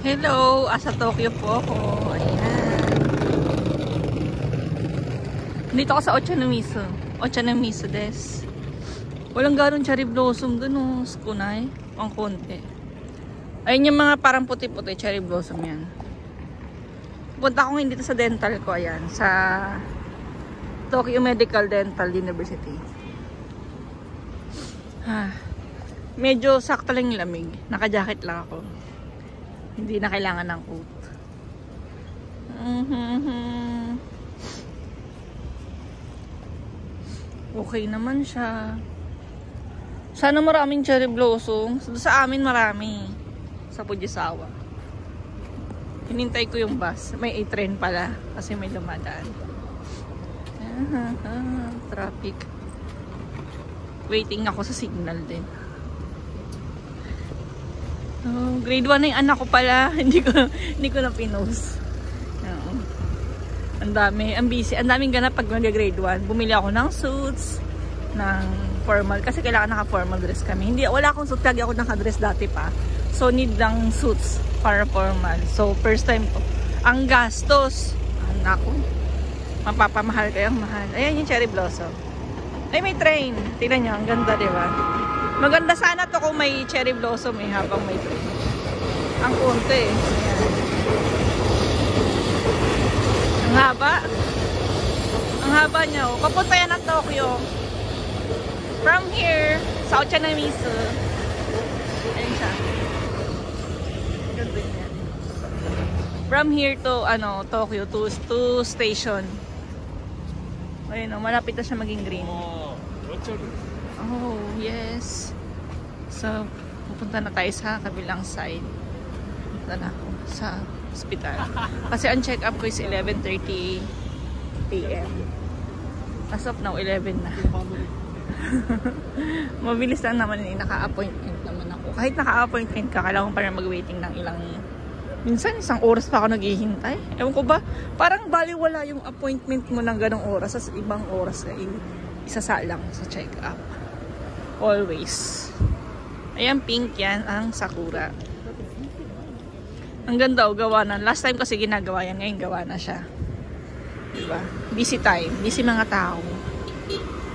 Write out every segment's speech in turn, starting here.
Hello! Asa Tokyo po ako. Ayan. Dito ako sa Ochanomizu. Ochanomizu des. Walang ganong cherry blossom dun o. Kunay. Ang konti. Ayun yung mga parang puti-puti. Cherry blossom yan. Punta ako dito sa dental ko. Ayan. Sa Tokyo Medical Dental University. Medyo sakto lang yung lamig. Naka-jacket lang ako. Hindi na kailangan ng coat. Okay naman siya. Sana maraming cherry blossom. Sa amin marami. Sa Fujisawa. Hinintay ko yung bus. May train pala. Kasi may dumadaan. Traffic. Waiting ako sa signal din. Oh, grade 1 na yung anak ko pala. Hindi ko na pinost. Ang dami, ang busy. Ang daming ganap pag mag-grade 1. Bumili ako ng suits, ng formal. Kasi kailangan naka-formal dress kami. Wala akong suit. Lagi ako naka-dress dati pa. So, need lang suits para formal. So, first time ko. Ang gastos. Anak ko. Mapapamahal kayang mahal. Ayan yung cherry blossom. Ay, may train. Tingnan nyo. Ang ganda, diba? Maganda sana to kung may cherry blossom habang may train. Ang konti eh. Ayan. Ang haba. Ang haba niya oh. Papunta yan ng Tokyo. From here, sa Ochanomizu. Ayan siya. Ganda yan. From here to Tokyo to station. Ayun oh, malapit na siya maging green. Oh, yes. So, pupunta na tayo sa kabilang side. Pupunta na ako sa hospital. Kasi ang check-up ko is 11:30 PM. As of now, 11 na. Mabilis lang naman yun. Naka-appointment naman ako. Kahit naka-appointment ka, kailangan pa rin mag-waiting ng ilang... Minsan, isang oras pa ako naghihintay. Ewan ko ba, parang baliwala yung appointment mo ng ganong oras sa ibang oras ay isasalang sa check-up. Always. Ayan, pink yan, ang sakura. Ang ganda o, gawa na. Last time kasi ginagawa yan, ngayon gawa na siya. Diba? Busy time. Busy mga tao.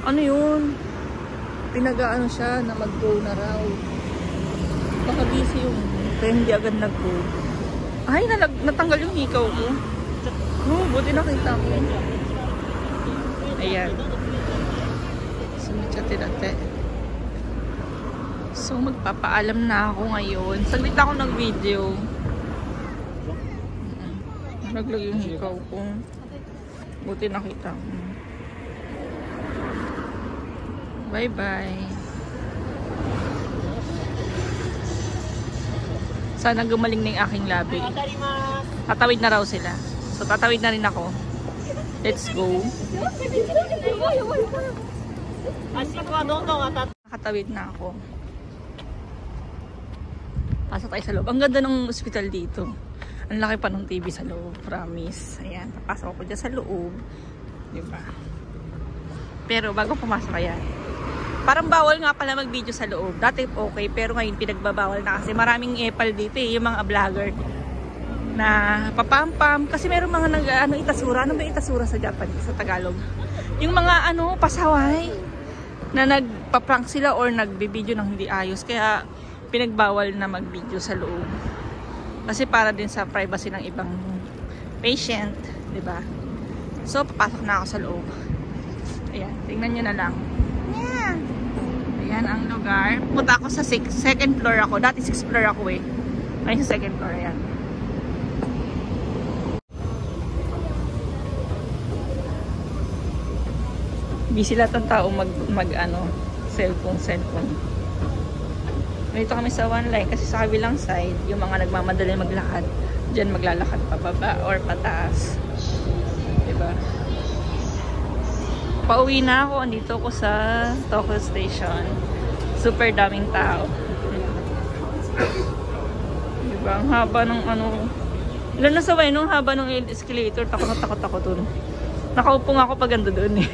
Ano yun? Pinagaan siya na mag-go na raw. Baka busy yung kaya hindi agad nag-go. Ay, natanggal yung hikaw ko. Oh, buti nakita ko. Ayan. Sumichatirate. So, magpapaalam na ako ngayon. Saglit ako ng video. Naglag yung hikaw ko. Buti nakita ko. Bye-bye. Sana gumaling na yung aking labi. Tatawid na raw sila. So, tatawid na rin ako. Let's go. Nakatawid na ako. Pasok tayo sa loob. Ang ganda ng ospital dito. Ang laki pa ng TV sa loob. Promise. Ayan. Papasok ako dyan sa loob. Diba? Pero bago pumasok ayan. Parang bawal nga pala mag-video sa loob. Dati okay. Pero ngayon pinagbabawal na kasi maraming epal dito eh. Yung mga vlogger na papampam. Kasi meron mga itasura. Ano ba itasura sa Japanese? Sa Tagalog? Yung mga pasaway na nagpa-prank sila or nagbi-video ng hindi ayos. Kaya pinagbawal na mag-video sa loob. Kasi para din sa privacy ng ibang patient, 'di ba? So papasok na ako sa loob. Ayan, tingnan niyo na lang. Yeah. Ayan ang lugar. Punta ako sa second floor ako. Dati 6th floor ako eh. Ngayon sa second floor, ayan. Busy lahat ng tao cellphone. Dito kami sa one line kasi sa kabilang side, yung mga nagmamadali maglakad, dyan maglalakad pababa or pataas. Diba? Pauwi na ako. Andito ako sa Tokyo Station. Super daming tao. Diba? Ang haba ng ilan na saway nung haba ng escalator. Takot ako dun. Nakaupo nga ako pag ando dun eh.